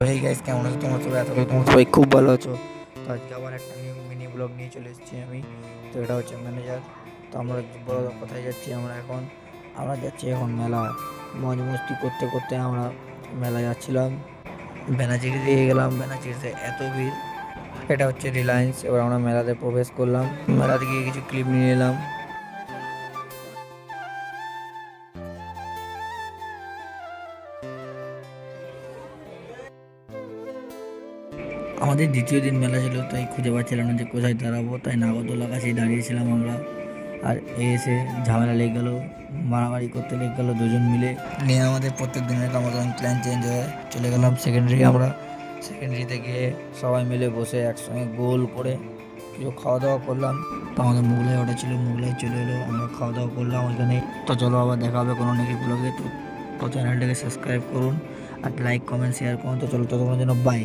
Hey guys, কেমন আছো তোমরা সবাই? আশা করি তোমরা সবাই খুব ভালো আছো। তো আজকে আবার একটা নিউ মিনি ব্লগ নিয়ে চলে এসেছি আমি। তো এটা হচ্ছে ম্যানেজার। তো আমরা বড় কোথায় যাচ্ছি? আমরা যাচ্ছি এখন মেলা। মজ মস্তি করতে করতে আমরা মেলা যাচ্ছিলাম। বেনাচিড়ি দিয়ে গেলাম, বেনাচিড়িতে এত ভিড়। এটা হচ্ছে রিলায়েন্স। এবার আমরা মেলাতে প্রবেশ করলাম, মেলাতে গিয়ে কিছু ক্লিপ নিয়ে এলাম। আমাদের দ্বিতীয় দিন মেলা ছিল, তাই খুঁজে পাচ্ছিলাম না যে কোথায় দাঁড়াবো, তাই নাগরদোলার কাছেই দাঁড়িয়েছিলাম আমরা। আর এসে ঝামেলা লেগে গেলো, মারামারি করতে লেগে গেলো দুজন মিলে। নিয়ে আমাদের প্রত্যেক দিনের মতন প্ল্যান চেঞ্জ হয়ে চলে গেলাম সেকেন্ডারি। আমরা সেকেন্ডারিতে গিয়ে সবাই মিলে বসে একসঙ্গে গোল করে কিছু খাওয়া দাওয়া করলাম। তো আমাদের মোগলাই অর্ডার ছিল, মোগলাই চলে এলো, আমরা খাওয়া দাওয়া করলাম ওইখানে। তো চলো আবার দেখা হবে কোনো নেক্সট ব্লগে। তো চ্যানেলটাকে সাবস্ক্রাইব করুন আর লাইক কমেন্ট শেয়ার করুন। তো চলো ততক্ষণের জন্য বাই।